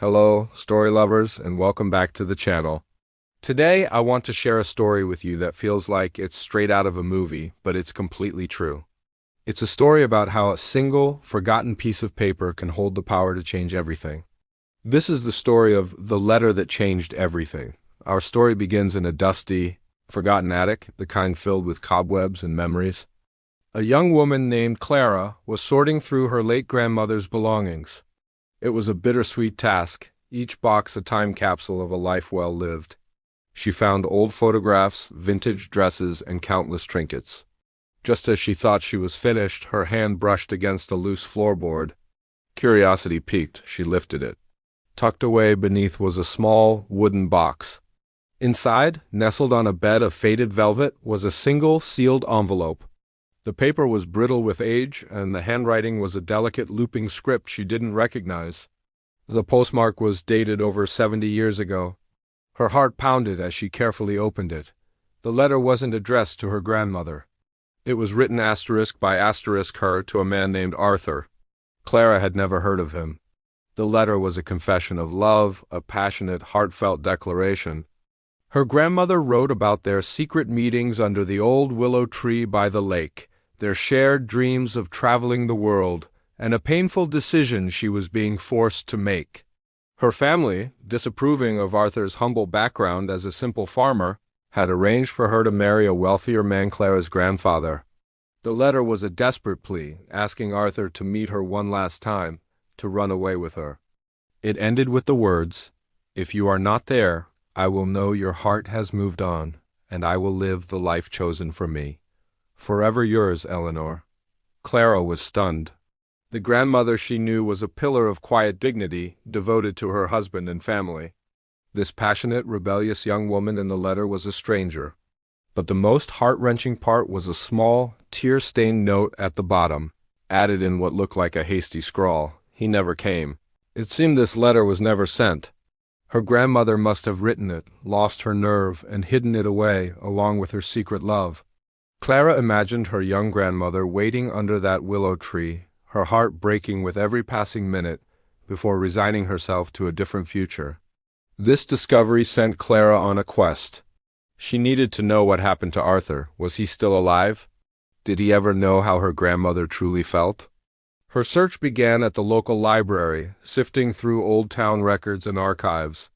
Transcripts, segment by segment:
Hello, story lovers, and welcome back to the channel. Today, I want to share a story with you that feels like it's straight out of a movie, but it's completely true. It's a story about how a single, forgotten piece of paper can hold the power to change everything. This is the story of the letter that changed everything. Our story begins in a dusty, forgotten attic, the kind filled with cobwebs and memories. A young woman named Clara was sorting through her late grandmother's belongings. It was a bittersweet task, each box a time capsule of a life well lived. She found old photographs, vintage dresses, and countless trinkets. Just as she thought she was finished, her hand brushed against a loose floorboard. Curiosity piqued, she lifted it. Tucked away beneath was a small, wooden box. Inside, nestled on a bed of faded velvet, was a single, sealed envelope. The paper was brittle with age, and the handwriting was a delicate looping script she didn't recognize. The postmark was dated over 70 years ago. Her heart pounded as she carefully opened it. The letter wasn't addressed to her grandmother. It was written asterisk by asterisk her to a man named Arthur. Clara had never heard of him. The letter was a confession of love, a passionate, heartfelt declaration. Her grandmother wrote about their secret meetings under the old willow tree by the lake, their shared dreams of traveling the world, and a painful decision she was being forced to make. Her family, disapproving of Arthur's humble background as a simple farmer, had arranged for her to marry a wealthier man, Clara's grandfather. The letter was a desperate plea, asking Arthur to meet her one last time, to run away with her. It ended with the words, "If you are not there, I will know your heart has moved on, and I will live the life chosen for me. Forever yours, Eleanor." Clara was stunned. The grandmother she knew was a pillar of quiet dignity, devoted to her husband and family. This passionate, rebellious young woman in the letter was a stranger. But the most heart-wrenching part was a small, tear-stained note at the bottom, added in what looked like a hasty scrawl. He never came. It seemed this letter was never sent. Her grandmother must have written it, lost her nerve, and hidden it away, along with her secret love. Clara imagined her young grandmother waiting under that willow tree, her heart breaking with every passing minute, before resigning herself to a different future. This discovery sent Clara on a quest. She needed to know what happened to Arthur. Was he still alive? Did he ever know how her grandmother truly felt? Her search began at the local library, sifting through old town records and archives.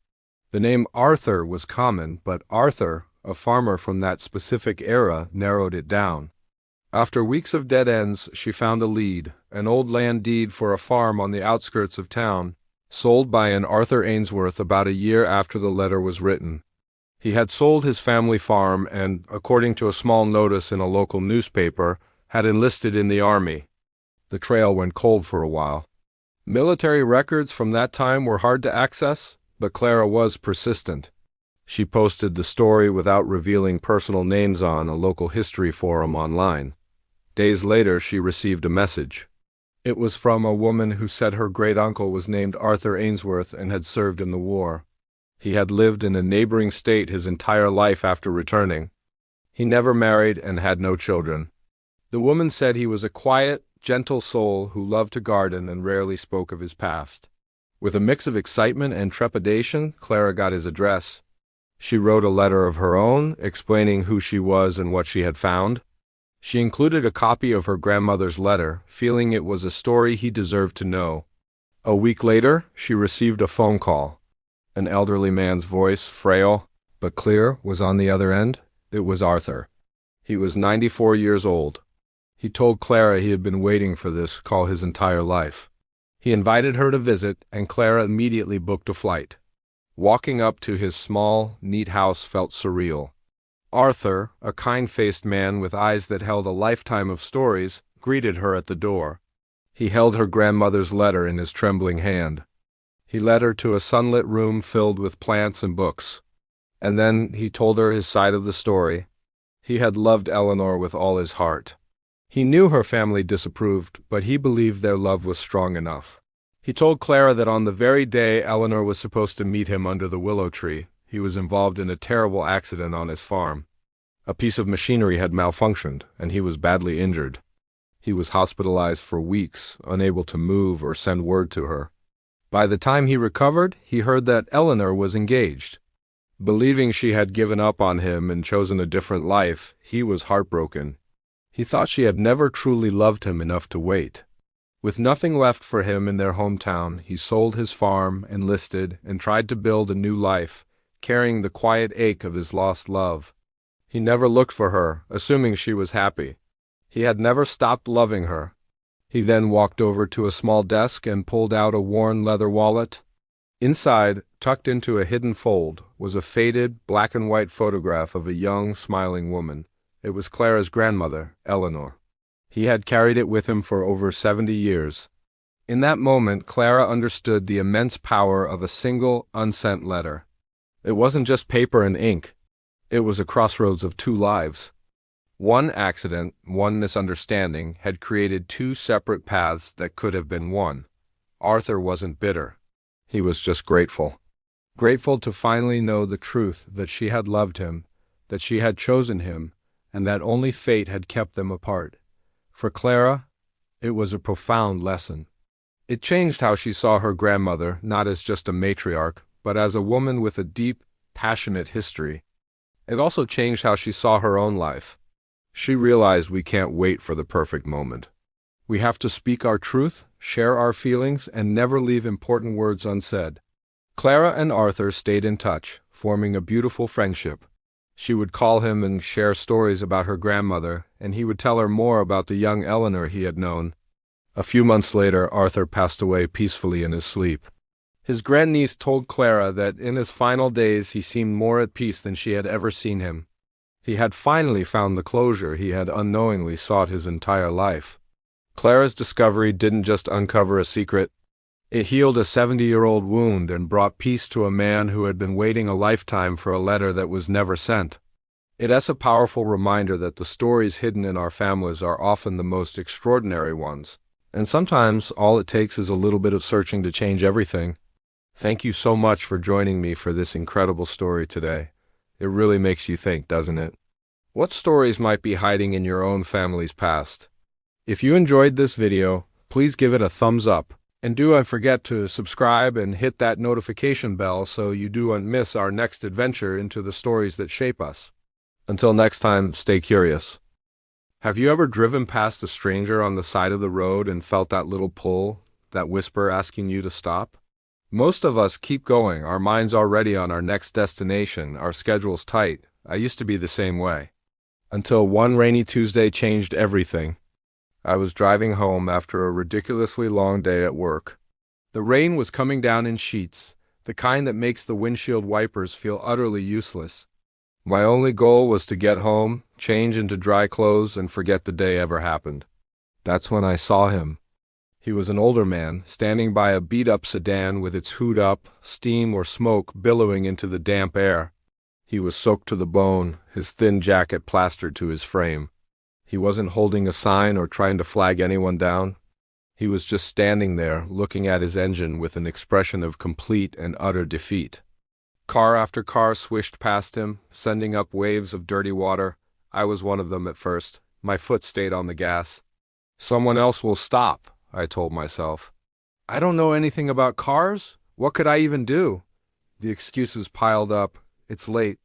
The name Arthur was common, but Arthur, a farmer from that specific era, narrowed it down. After weeks of dead ends, she found a lead, an old land deed for a farm on the outskirts of town, sold by an Arthur Ainsworth about a year after the letter was written. He had sold his family farm and, according to a small notice in a local newspaper, had enlisted in the army. The trail went cold for a while. Military records from that time were hard to access, but Clara was persistent. She posted the story without revealing personal names on a local history forum online. Days later, she received a message. It was from a woman who said her great-uncle was named Arthur Ainsworth and had served in the war. He had lived in a neighboring state his entire life after returning. He never married and had no children. The woman said he was a quiet, gentle soul who loved to garden and rarely spoke of his past. With a mix of excitement and trepidation, Clara got his address. She wrote a letter of her own, explaining who she was and what she had found. She included a copy of her grandmother's letter, feeling it was a story he deserved to know. A week later, she received a phone call. An elderly man's voice, frail but clear, was on the other end. It was Arthur. He was 94 years old. He told Clara he had been waiting for this call his entire life. He invited her to visit, and Clara immediately booked a flight. Walking up to his small, neat house felt surreal. Arthur, a kind-faced man with eyes that held a lifetime of stories, greeted her at the door. He held her grandmother's letter in his trembling hand. He led her to a sunlit room filled with plants and books. And then he told her his side of the story. He had loved Eleanor with all his heart. He knew her family disapproved, but he believed their love was strong enough. He told Clara that on the very day Eleanor was supposed to meet him under the willow tree, he was involved in a terrible accident on his farm. A piece of machinery had malfunctioned, and he was badly injured. He was hospitalized for weeks, unable to move or send word to her. By the time he recovered, he heard that Eleanor was engaged. Believing she had given up on him and chosen a different life, he was heartbroken. He thought she had never truly loved him enough to wait. With nothing left for him in their hometown, he sold his farm, enlisted, and tried to build a new life, carrying the quiet ache of his lost love. He never looked for her, assuming she was happy. He had never stopped loving her. He then walked over to a small desk and pulled out a worn leather wallet. Inside, tucked into a hidden fold, was a faded, black-and-white photograph of a young, smiling woman. It was Clara's grandmother, Eleanor. He had carried it with him for over 70 years. In that moment, Clara understood the immense power of a single, unsent letter. It wasn't just paper and ink. It was a crossroads of two lives. One accident, one misunderstanding, had created two separate paths that could have been one. Arthur wasn't bitter. He was just grateful. Grateful to finally know the truth that she had loved him, that she had chosen him, and that only fate had kept them apart. For Clara, it was a profound lesson. It changed how she saw her grandmother, not as just a matriarch, but as a woman with a deep, passionate history. It also changed how she saw her own life. She realized we can't wait for the perfect moment. We have to speak our truth, share our feelings, and never leave important words unsaid. Clara and Arthur stayed in touch, forming a beautiful friendship. She would call him and share stories about her grandmother, and he would tell her more about the young Eleanor he had known. A few months later, Arthur passed away peacefully in his sleep. His grandniece told Clara that in his final days he seemed more at peace than she had ever seen him. He had finally found the closure he had unknowingly sought his entire life. Clara's discovery didn't just uncover a secret. It healed a 70-year-old wound and brought peace to a man who had been waiting a lifetime for a letter that was never sent. It is a powerful reminder that the stories hidden in our families are often the most extraordinary ones. And sometimes all it takes is a little bit of searching to change everything. Thank you so much for joining me for this incredible story today. It really makes you think, doesn't it? What stories might be hiding in your own family's past? If you enjoyed this video, please give it a thumbs up. And do not forget to subscribe and hit that notification bell so you don't miss our next adventure into the stories that shape us. Until next time, stay curious. Have you ever driven past a stranger on the side of the road and felt that little pull, that whisper asking you to stop? Most of us keep going, our minds already on our next destination, our schedule's tight. I used to be the same way. Until one rainy Tuesday changed everything. I was driving home after a ridiculously long day at work. The rain was coming down in sheets, the kind that makes the windshield wipers feel utterly useless. My only goal was to get home, change into dry clothes, and forget the day ever happened. That's when I saw him. He was an older man, standing by a beat-up sedan with its hood up, steam or smoke billowing into the damp air. He was soaked to the bone, his thin jacket plastered to his frame. He wasn't holding a sign or trying to flag anyone down. He was just standing there, looking at his engine with an expression of complete and utter defeat. Car after car swished past him, sending up waves of dirty water. I was one of them at first. My foot stayed on the gas. Someone else will stop, I told myself. I don't know anything about cars. What could I even do? The excuses piled up. It's late.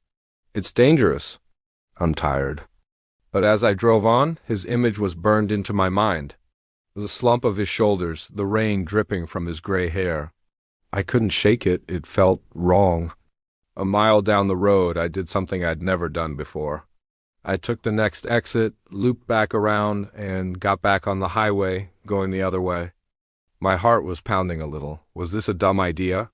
It's dangerous. I'm tired. But as I drove on, his image was burned into my mind. The slump of his shoulders, the rain dripping from his gray hair. I couldn't shake it. It felt wrong. A mile down the road, I did something I'd never done before. I took the next exit, looped back around, and got back on the highway, going the other way. My heart was pounding a little. Was this a dumb idea?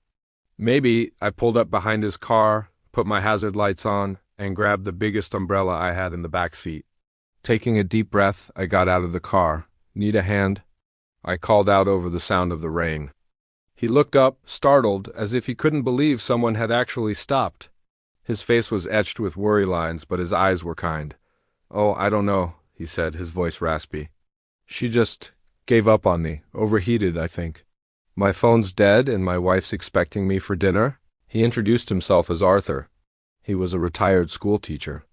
Maybe. I pulled up behind his car, put my hazard lights on, and grabbed the biggest umbrella I had in the back seat. Taking a deep breath, I got out of the car. Need a hand? I called out over the sound of the rain. He looked up, startled, as if he couldn't believe someone had actually stopped. His face was etched with worry lines, but his eyes were kind. Oh, I don't know, he said, his voice raspy. She just gave up on me, overheated, I think. My phone's dead and my wife's expecting me for dinner. He introduced himself as Arthur. He was a retired school teacher.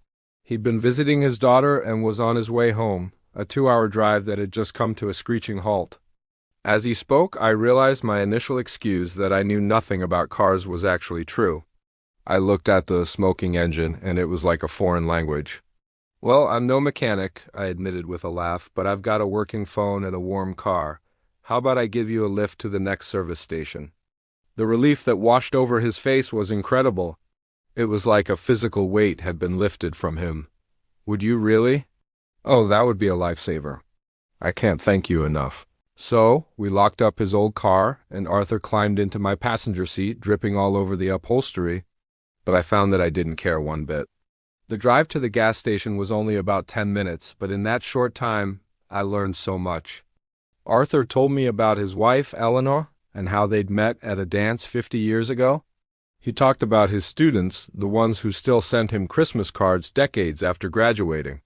He'd been visiting his daughter and was on his way home, a 2-hour drive that had just come to a screeching halt. As he spoke, I realized my initial excuse that I knew nothing about cars was actually true. I looked at the smoking engine, and it was like a foreign language. Well, I'm no mechanic, I admitted with a laugh, but I've got a working phone and a warm car. How about I give you a lift to the next service station? The relief that washed over his face was incredible. It was like a physical weight had been lifted from him. Would you really? Oh, that would be a lifesaver. I can't thank you enough. So, we locked up his old car, and Arthur climbed into my passenger seat, dripping all over the upholstery, but I found that I didn't care one bit. The drive to the gas station was only about 10 minutes, but in that short time, I learned so much. Arthur told me about his wife, Eleanor, and how they'd met at a dance 50 years ago. He talked about his students, the ones who still sent him Christmas cards decades after graduating.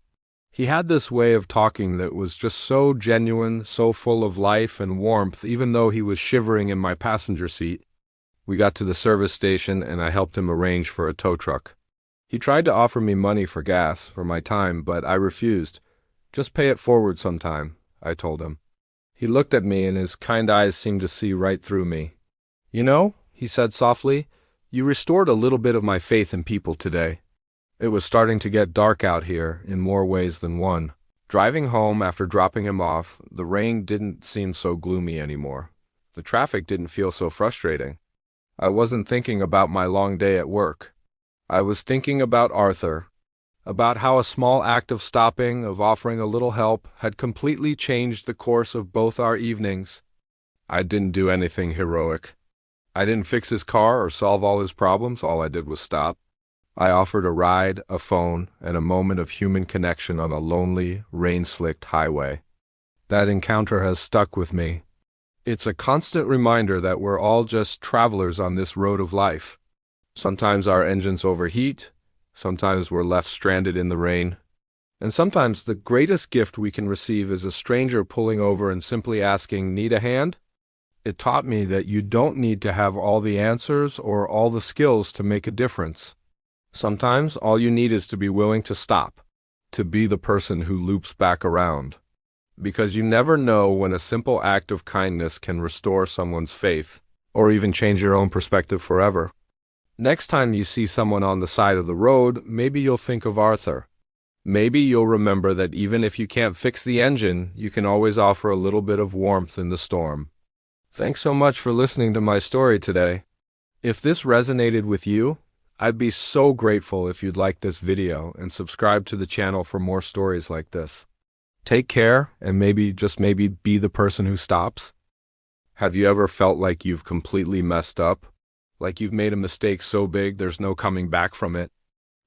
He had this way of talking that was just so genuine, so full of life and warmth, even though he was shivering in my passenger seat. We got to the service station, and I helped him arrange for a tow truck. He tried to offer me money for gas, for my time, but I refused. Just pay it forward sometime, I told him. He looked at me, and his kind eyes seemed to see right through me. You know, he said softly, you restored a little bit of my faith in people today. It was starting to get dark out here in more ways than one. Driving home after dropping him off, the rain didn't seem so gloomy anymore. The traffic didn't feel so frustrating. I wasn't thinking about my long day at work. I was thinking about Arthur, about how a small act of stopping, of offering a little help, had completely changed the course of both our evenings. I didn't do anything heroic. I didn't fix his car or solve all his problems. All I did was stop. I offered a ride, a phone, and a moment of human connection on a lonely, rain-slicked highway. That encounter has stuck with me. It's a constant reminder that we're all just travelers on this road of life. Sometimes our engines overheat, sometimes we're left stranded in the rain, and sometimes the greatest gift we can receive is a stranger pulling over and simply asking, "Need a hand?" It taught me that you don't need to have all the answers or all the skills to make a difference. Sometimes all you need is to be willing to stop, to be the person who loops back around. Because you never know when a simple act of kindness can restore someone's faith, or even change your own perspective forever. Next time you see someone on the side of the road, maybe you'll think of Arthur. Maybe you'll remember that even if you can't fix the engine, you can always offer a little bit of warmth in the storm. Thanks so much for listening to my story today. If this resonated with you, I'd be so grateful if you'd like this video and subscribe to the channel for more stories like this. Take care, and maybe, just maybe, be the person who stops. Have you ever felt like you've completely messed up? Like you've made a mistake so big there's no coming back from it?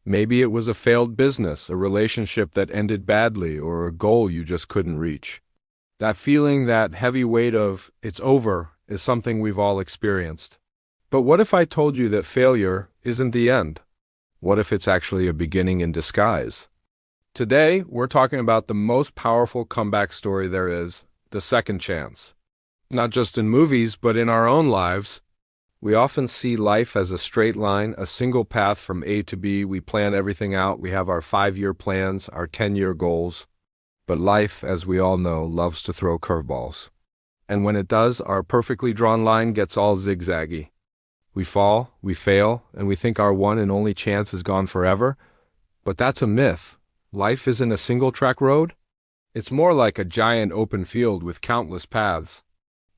Maybe it was a failed business, a relationship that ended badly, or a goal you just couldn't reach. That feeling, that heavy weight of, it's over, is something we've all experienced. But what if I told you that failure isn't the end? What if it's actually a beginning in disguise? Today, we're talking about the most powerful comeback story there is, the second chance. Not just in movies, but in our own lives. We often see life as a straight line, a single path from A to B. We plan everything out. We have our 5-year plans, our 10-year goals. But life, as we all know, loves to throw curveballs. And when it does, our perfectly drawn line gets all zigzaggy. We fall, we fail, and we think our one and only chance is gone forever. But that's a myth. Life isn't a single-track road. It's more like a giant open field with countless paths.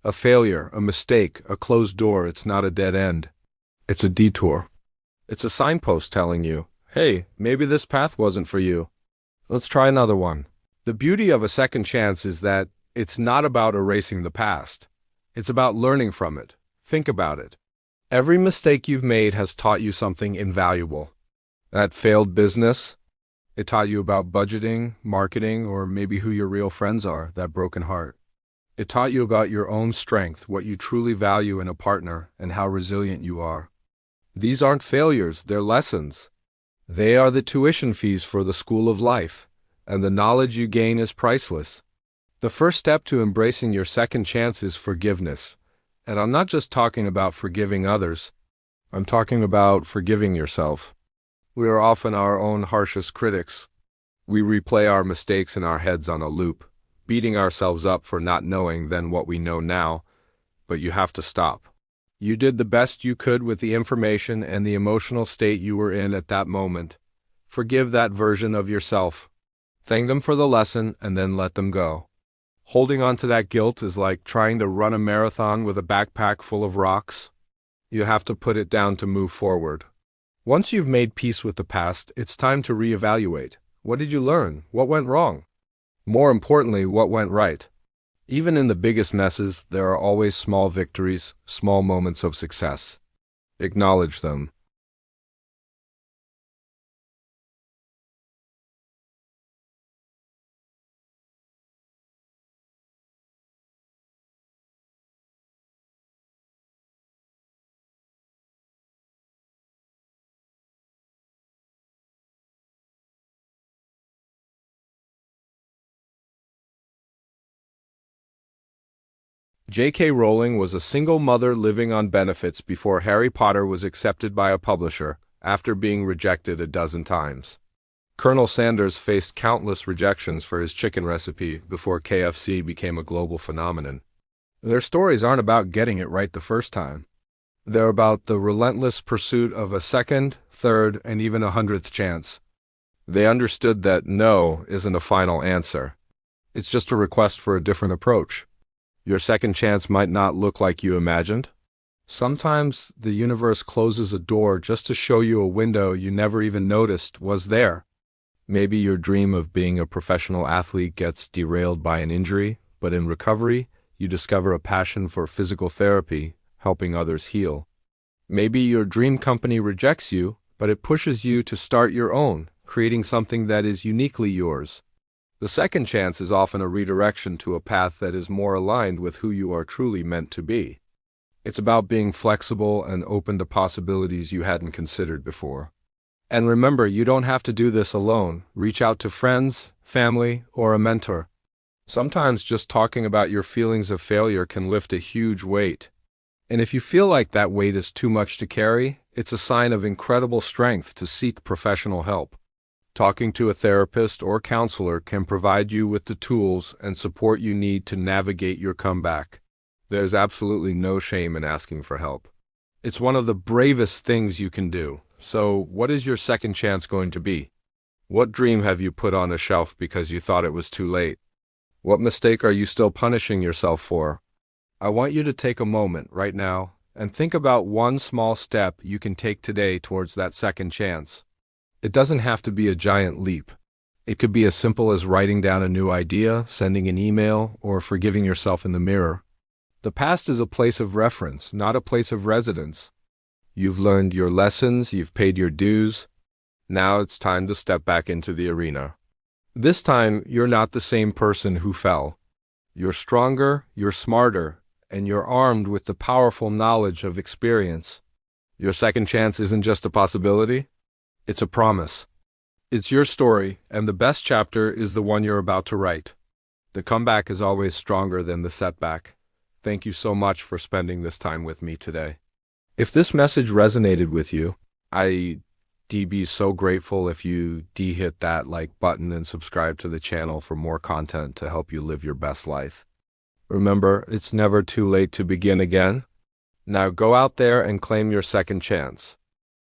A failure, a mistake, a closed door, it's not a dead end. It's a detour. It's a signpost telling you, hey, maybe this path wasn't for you. Let's try another one. The beauty of a second chance is that it's not about erasing the past. It's about learning from it. Think about it. Every mistake you've made has taught you something invaluable. That failed business, it taught you about budgeting, marketing, or maybe who your real friends are, that broken heart. It taught you about your own strength, what you truly value in a partner, and how resilient you are. These aren't failures, they're lessons. They are the tuition fees for the school of life, and the knowledge you gain is priceless. The first step to embracing your second chance is forgiveness. And I'm not just talking about forgiving others. I'm talking about forgiving yourself. We are often our own harshest critics. We replay our mistakes in our heads on a loop. beating ourselves up for not knowing then what we know now, but you have to stop. You did the best you could with the information and the emotional state you were in at that moment. Forgive that version of yourself. Thank them for the lesson and then let them go. Holding on to that guilt is like trying to run a marathon with a backpack full of rocks. You have to put it down to move forward. Once you've made peace with the past, it's time to reevaluate. What did you learn? What went wrong? More importantly, what went right? Even in the biggest messes, there are always small victories, small moments of success. Acknowledge them. J.K. Rowling was a single mother living on benefits before Harry Potter was accepted by a publisher, after being rejected a dozen times. Colonel Sanders faced countless rejections for his chicken recipe before KFC became a global phenomenon. Their stories aren't about getting it right the first time. They're about the relentless pursuit of a second, third, and even 100th chance. They understood that no isn't a final answer. It's just a request for a different approach. Your second chance might not look like you imagined. Sometimes the universe closes a door just to show you a window you never even noticed was there. Maybe your dream of being a professional athlete gets derailed by an injury, but in recovery, you discover a passion for physical therapy, helping others heal. Maybe your dream company rejects you, but it pushes you to start your own, creating something that is uniquely yours. The second chance is often a redirection to a path that is more aligned with who you are truly meant to be. It's about being flexible and open to possibilities you hadn't considered before. And remember, you don't have to do this alone. Reach out to friends, family, or a mentor. Sometimes just talking about your feelings of failure can lift a huge weight. And if you feel like that weight is too much to carry, it's a sign of incredible strength to seek professional help. Talking to a therapist or counselor can provide you with the tools and support you need to navigate your comeback. There's absolutely no shame in asking for help. It's one of the bravest things you can do. So, what is your second chance going to be? What dream have you put on a shelf because you thought it was too late? What mistake are you still punishing yourself for? I want you to take a moment right now and think about one small step you can take today towards that second chance. It doesn't have to be a giant leap. It could be as simple as writing down a new idea, sending an email, or forgiving yourself in the mirror. The past is a place of reference, not a place of residence. You've learned your lessons, you've paid your dues. Now it's time to step back into the arena. This time, you're not the same person who fell. You're stronger, you're smarter, and you're armed with the powerful knowledge of experience. Your second chance isn't just a possibility. It's a promise. It's your story, and the best chapter is the one you're about to write. The comeback is always stronger than the setback. Thank you so much for spending this time with me today. If this message resonated with you, I'd be so grateful if you hit that like button and subscribe to the channel for more content to help you live your best life. Remember, it's never too late to begin again. Now go out there and claim your second chance.